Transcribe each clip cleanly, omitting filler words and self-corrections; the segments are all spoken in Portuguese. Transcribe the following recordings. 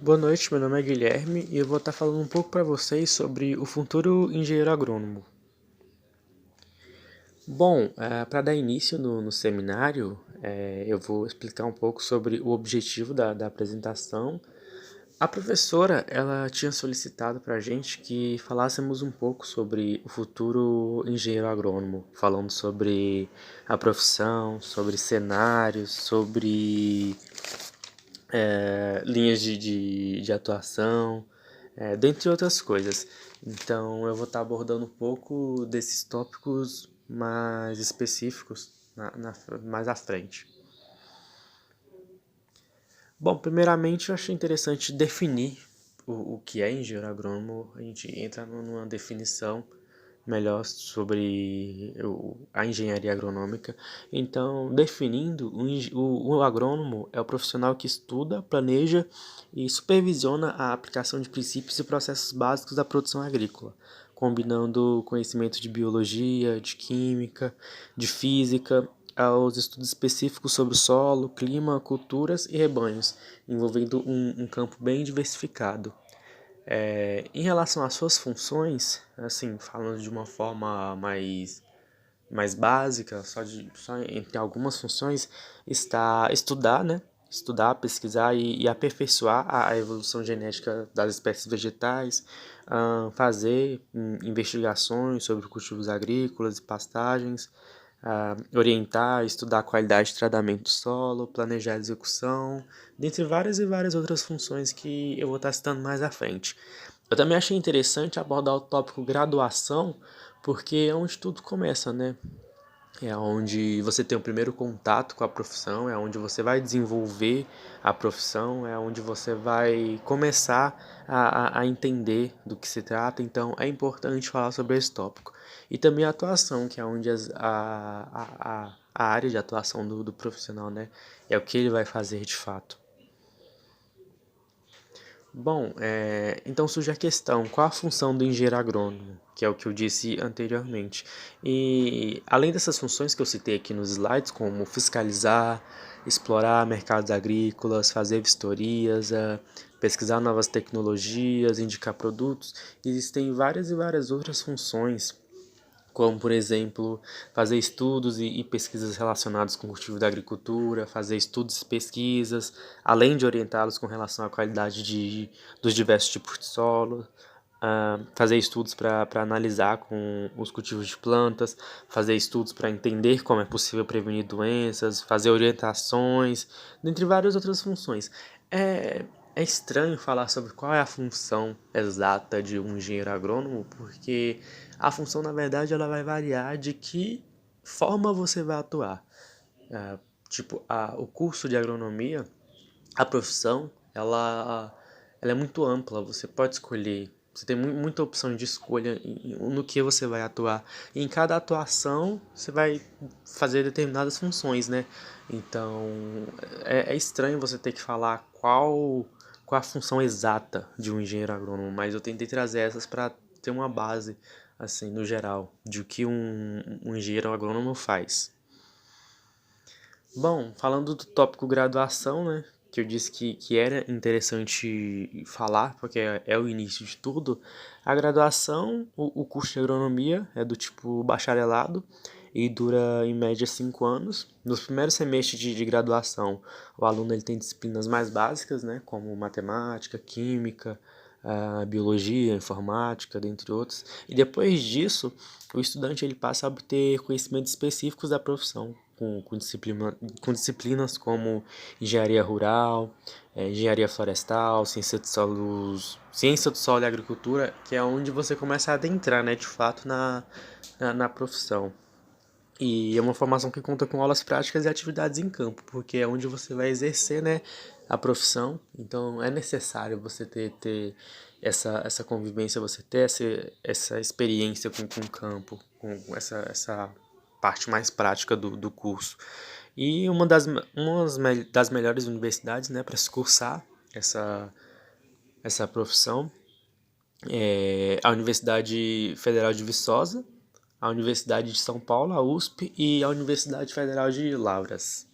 Boa noite, meu nome é Guilherme e eu vou estar falando um pouco para vocês sobre o futuro engenheiro agrônomo. Bom, para dar início no seminário, eu vou explicar um pouco sobre o objetivo da apresentação. A professora, ela tinha solicitado para a gente que falássemos um pouco sobre o futuro engenheiro agrônomo, falando sobre a profissão, sobre cenários, sobre linhas de atuação, dentre outras coisas. Então, eu vou estar abordando um pouco desses tópicos mais específicos mais à frente. Bom, primeiramente, eu achei interessante definir o que é engenheiro agrônomo. A gente entra numa definição melhor sobre a engenharia agronômica. Então, definindo, o agrônomo é o profissional que estuda, planeja e supervisiona a aplicação de princípios e processos básicos da produção agrícola, combinando conhecimento de biologia, de química, de física, aos estudos específicos sobre o solo, clima, culturas e rebanhos, envolvendo um campo bem diversificado. Em relação às suas funções, assim, falando de uma forma mais básica, só entre algumas funções, está estudar, né? Estudar, pesquisar e aperfeiçoar a evolução genética das espécies vegetais, fazer investigações sobre cultivos agrícolas e pastagens, orientar, estudar a qualidade de tratamento do solo, planejar a execução, dentre várias e várias outras funções que eu vou estar citando mais à frente. Eu também achei interessante abordar o tópico graduação, porque é onde tudo começa, né? É onde você tem o primeiro contato com a profissão, é onde você vai desenvolver a profissão, é onde você vai começar a entender do que se trata. Então, é importante falar sobre esse tópico. E também a atuação, que é onde a área de atuação do profissional, né? É o que ele vai fazer de fato. Bom, então surge a questão, qual a função do engenheiro agrônomo, que é o que eu disse anteriormente. E além dessas funções que eu citei aqui nos slides, como fiscalizar, explorar mercados agrícolas, fazer vistorias, pesquisar novas tecnologias, indicar produtos, existem várias e várias outras funções como, por exemplo, fazer estudos e pesquisas relacionados com o cultivo da agricultura, fazer estudos e pesquisas, além de orientá-los com relação à qualidade dos diversos tipos de solo, fazer estudos para analisar com os cultivos de plantas, fazer estudos para entender como é possível prevenir doenças, fazer orientações, dentre várias outras funções. É estranho falar sobre qual é a função exata de um engenheiro agrônomo, porque a função, na verdade, ela vai variar de que forma você vai atuar. O curso de agronomia, a profissão, ela é muito ampla. Você pode escolher, você tem muita opção de escolha no que você vai atuar. E em cada atuação, você vai fazer determinadas funções, né? Então, é estranho você ter que falar qual a função exata de um engenheiro agrônomo, mas eu tentei trazer essas para ter uma base, assim, no geral, de o que um engenheiro agrônomo faz. Bom, falando do tópico graduação, né, que eu disse que era interessante falar, porque é o início de tudo, a graduação, o curso de agronomia é do tipo bacharelado e dura em média 5 anos. Nos primeiros semestres de graduação, o aluno ele tem disciplinas mais básicas, né, como matemática, química, biologia, informática, dentre outros. E depois disso, o estudante ele passa a obter conhecimentos específicos da profissão, com disciplinas como engenharia rural, engenharia florestal, ciência do solo e agricultura, que é onde você começa a adentrar, né, de fato, na profissão. E é uma formação que conta com aulas práticas e atividades em campo, porque é onde você vai exercer, né, a profissão. Então é necessário você ter essa convivência, você ter essa experiência com o campo, com essa parte mais prática do curso. E das melhores universidades, né, para se cursar essa profissão é a Universidade Federal de Viçosa, a Universidade de São Paulo, a USP, e a Universidade Federal de Lavras.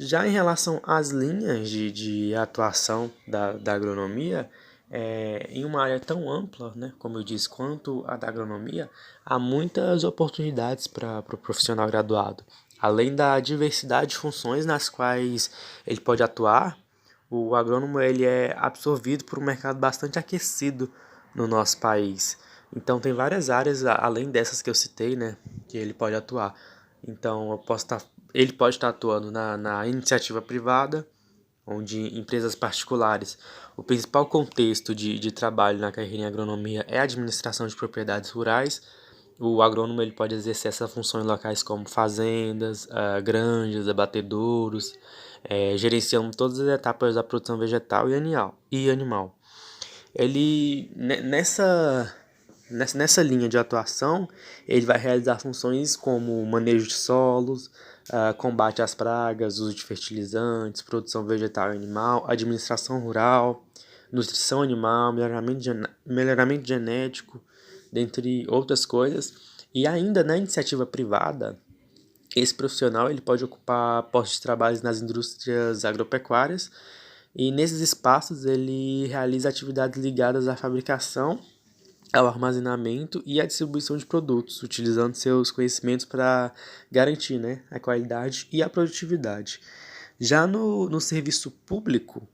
Já em relação às linhas de atuação da agronomia, em uma área tão ampla, né, como eu disse, quanto a da agronomia, há muitas oportunidades para o profissional graduado. Além da diversidade de funções nas quais ele pode atuar, o agrônomo ele é absorvido por um mercado bastante aquecido no nosso país. Então tem várias áreas além dessas que eu citei, né, que ele pode atuar. Então ele pode estar atuando na iniciativa privada, onde empresas particulares, o principal contexto de trabalho na carreira em agronomia é a administração de propriedades rurais. O agrônomo ele pode exercer essa função em locais como fazendas, granjas, abatedouros, gerenciando todas as etapas da produção vegetal e animal. Ele nessa linha de atuação, ele vai realizar funções como manejo de solos, combate às pragas, uso de fertilizantes, produção vegetal e animal, administração rural, nutrição animal, melhoramento genético, dentre outras coisas. E ainda na iniciativa privada, esse profissional ele pode ocupar postos de trabalho nas indústrias agropecuárias e nesses espaços ele realiza atividades ligadas à fabricação, ao armazenamento e à distribuição de produtos, utilizando seus conhecimentos para garantir, né, a qualidade e a produtividade. Já no serviço público,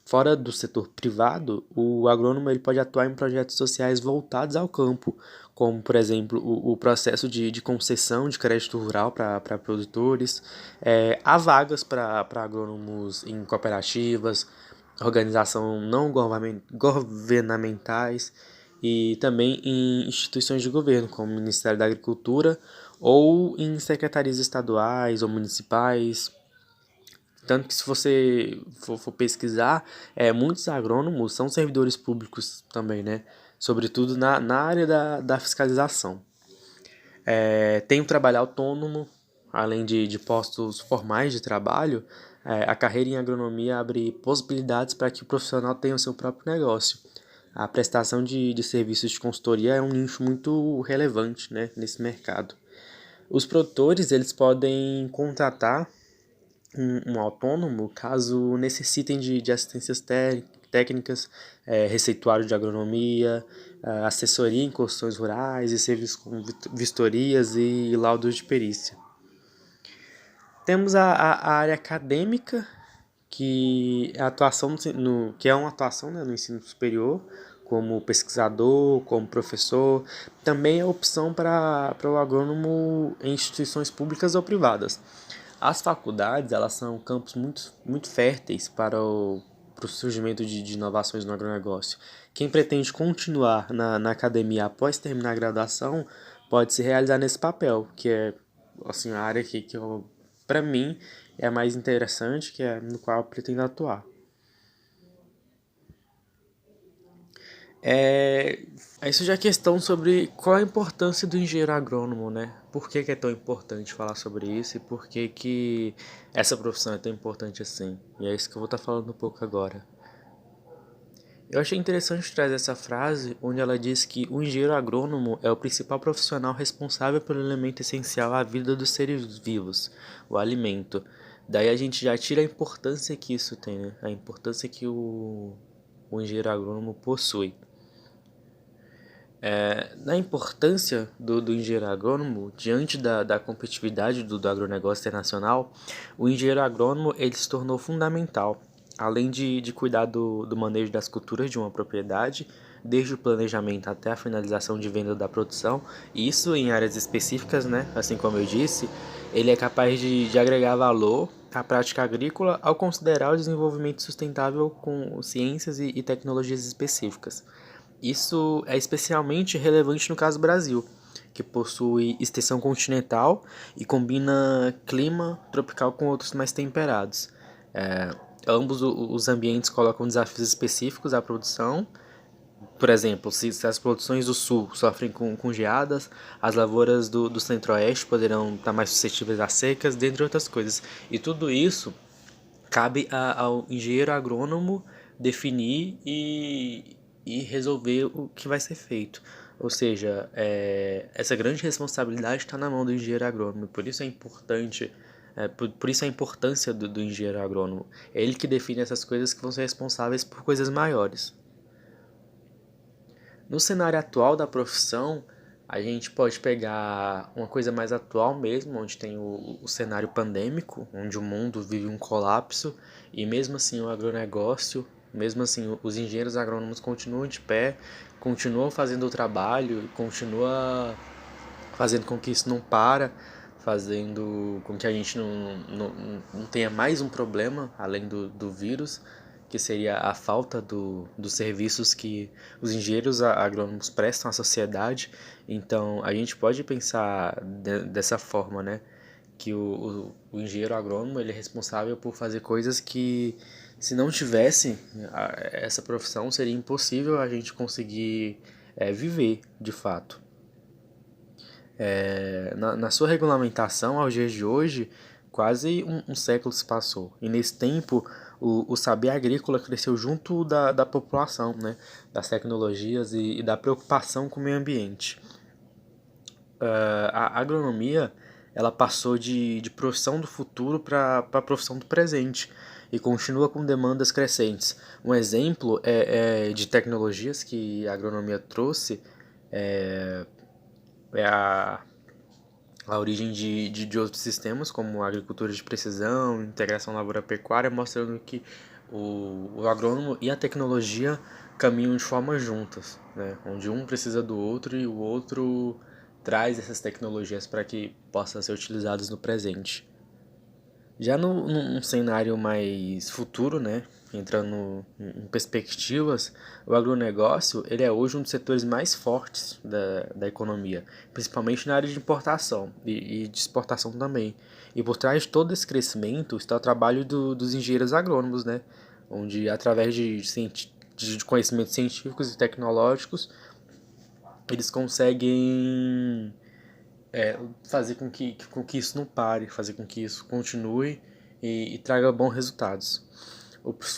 fora do setor privado, o agrônomo ele pode atuar em projetos sociais voltados ao campo, como, por exemplo, o processo de concessão de crédito rural para produtores. Há vagas para agrônomos em cooperativas, organização não governamentais e também em instituições de governo, como o Ministério da Agricultura, ou em secretarias estaduais ou municipais. Tanto que se você for pesquisar, muitos agrônomos são servidores públicos também, né? Sobretudo na área da fiscalização. Tem o trabalho autônomo, além de postos formais de trabalho, a carreira em agronomia abre possibilidades para que o profissional tenha o seu próprio negócio. A prestação de serviços de consultoria é um nicho muito relevante, né, nesse mercado. Os produtores eles podem contratar um autônomo caso necessitem de assistências técnicas, receituário de agronomia, assessoria em construções rurais e serviços como vistorias e laudos de perícia. Temos a área acadêmica, que é, que é uma atuação, né, no ensino superior, como pesquisador, como professor. Também é opção para o agrônomo em instituições públicas ou privadas. As faculdades, elas são campos muito férteis para o surgimento de inovações no agronegócio. Quem pretende continuar na academia após terminar a graduação pode se realizar nesse papel, que é assim, a área que para mim é a mais interessante, que é no qual eu pretendo atuar. É, isso já é questão sobre qual a importância do engenheiro agrônomo, né? Por que é tão importante falar sobre isso e por que essa profissão é tão importante assim? E é isso que eu vou estar falando um pouco agora. Eu achei interessante trazer essa frase, onde ela diz que o engenheiro agrônomo é o principal profissional responsável pelo elemento essencial à vida dos seres vivos, o alimento. Daí a gente já tira a importância que isso tem, né? A importância que o engenheiro agrônomo possui. Na importância do engenheiro agrônomo, diante da competitividade do agronegócio internacional, o engenheiro agrônomo ele se tornou fundamental, além de cuidar do manejo das culturas de uma propriedade, desde o planejamento até a finalização de venda da produção, e isso em áreas específicas, né? Assim como eu disse, ele é capaz de agregar valor à prática agrícola ao considerar o desenvolvimento sustentável com ciências e tecnologias específicas. Isso é especialmente relevante no caso do Brasil, que possui extensão continental e combina clima tropical com outros mais temperados. Ambos os ambientes colocam desafios específicos à produção. Por exemplo, se as produções do sul sofrem com geadas, as lavouras do centro-oeste poderão estar mais suscetíveis a secas, dentre outras coisas. E tudo isso cabe ao engenheiro agrônomo definir e resolver o que vai ser feito. Ou seja, essa grande responsabilidade está na mão do engenheiro agrônomo. Por isso é importante Por isso a importância do engenheiro agrônomo. É ele que define essas coisas que vão ser responsáveis por coisas maiores. No cenário atual da profissão, a gente pode pegar uma coisa mais atual mesmo, onde tem o cenário pandêmico, onde o mundo vive um colapso, e mesmo assim o agronegócio, mesmo assim os engenheiros agrônomos continuam de pé, continuam fazendo o trabalho, continuam fazendo com que isso não para, fazendo com que a gente não tenha mais um problema além do vírus, que seria a falta dos serviços que os engenheiros agrônomos prestam à sociedade. Então, a gente pode pensar dessa forma, né? Que o engenheiro agrônomo ele é responsável por fazer coisas que, se não tivesse essa profissão, seria impossível a gente conseguir viver, de fato. Na sua regulamentação, aos dias de hoje, quase um século se passou. E nesse tempo, o saber agrícola cresceu junto da população, né? Das tecnologias e da preocupação com o meio ambiente. A agronomia ela passou de profissão do futuro para profissão do presente e continua com demandas crescentes. Um exemplo de tecnologias que a agronomia trouxe é a origem de outros sistemas, como a agricultura de precisão, integração lavoura-pecuária, mostrando que o agrônomo e a tecnologia caminham de forma juntas, né? Onde um precisa do outro e o outro traz essas tecnologias para que possam ser utilizadas no presente. Já num cenário mais futuro, né, entrando em perspectivas, o agronegócio ele é hoje um dos setores mais fortes da economia, principalmente na área de importação e de exportação também. E por trás de todo esse crescimento está o trabalho dos engenheiros agrônomos, né, onde através de conhecimentos científicos e tecnológicos eles conseguem fazer com que isso não pare, fazer com que isso continue e traga bons resultados.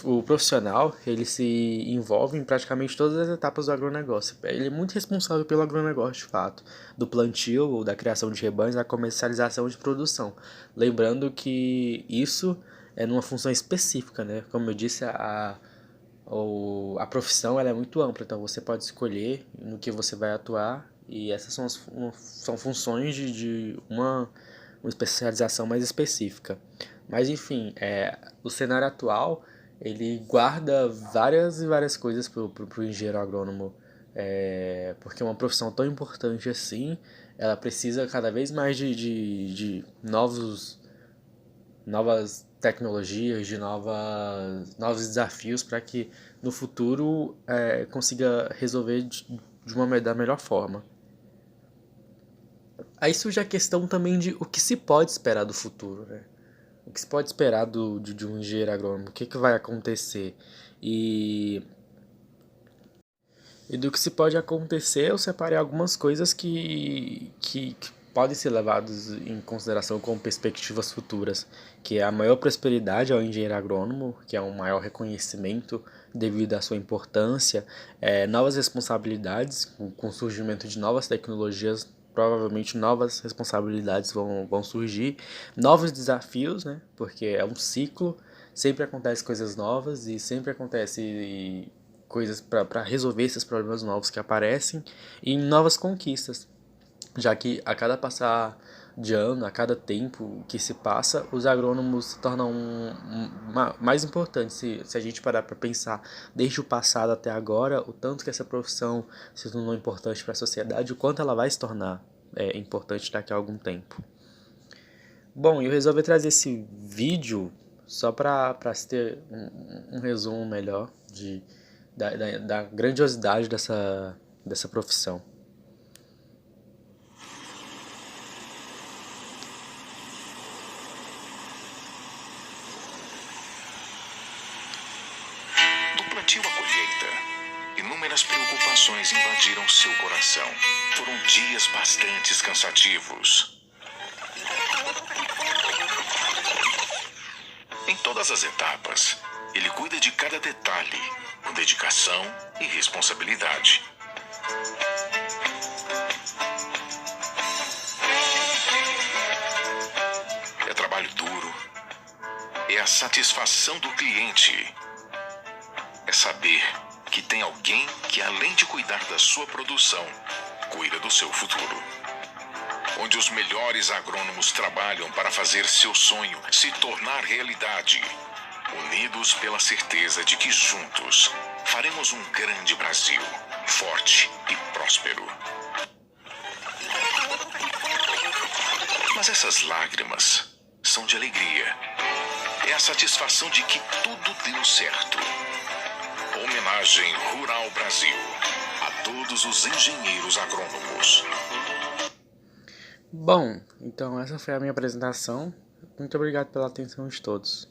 O profissional, ele se envolve em praticamente todas as etapas do agronegócio. Ele é muito responsável pelo agronegócio, de fato, do plantio, da criação de rebanhos, à comercialização de produção. Lembrando que isso é numa função específica, né? Como eu disse, a profissão ela é muito ampla, então você pode escolher no que você vai atuar e essas são funções de uma especialização mais específica. Mas enfim, o cenário atual ele guarda várias e várias coisas para o engenheiro agrônomo, porque uma profissão tão importante assim, ela precisa cada vez mais de novas tecnologias, de novos desafios para que no futuro consiga resolver da melhor forma. Aí surge a questão também de o que se pode esperar do futuro, né? O que se pode esperar de um engenheiro agrônomo, o que vai acontecer. E do que se pode acontecer, eu separei algumas coisas que podem ser levadas em consideração como perspectivas futuras, que é a maior prosperidade ao engenheiro agrônomo, que é um maior reconhecimento devido à sua importância, novas responsabilidades, com o surgimento de novas tecnologias, provavelmente novas responsabilidades vão surgir, novos desafios, né? Porque é um ciclo, sempre acontece coisas novas e sempre acontece coisas para resolver esses problemas novos que aparecem e novas conquistas, já que a cada passar de ano, a cada tempo que se passa, os agrônomos se tornam mais importantes. Se a gente parar para pensar desde o passado até agora, o tanto que essa profissão se tornou importante para a sociedade, o quanto ela vai se tornar importante daqui a algum tempo. Bom, eu resolvi trazer esse vídeo só para se ter um resumo melhor da grandiosidade dessa profissão. Do plantio à colheita, inúmeras preocupações invadiram seu coração. Foram dias bastante cansativos. Em todas as etapas, ele cuida de cada detalhe, com dedicação e responsabilidade. É trabalho duro, é a satisfação do cliente. É saber que tem alguém que, além de cuidar da sua produção, cuida do seu futuro. Onde os melhores agrônomos trabalham para fazer seu sonho se tornar realidade, unidos pela certeza de que juntos faremos um grande Brasil, forte e próspero. Mas essas lágrimas são de alegria. É a satisfação de que tudo deu certo. Homenagem Rural Brasil a todos os engenheiros agrônomos. Bom, então essa foi a minha apresentação. Muito obrigado pela atenção de todos.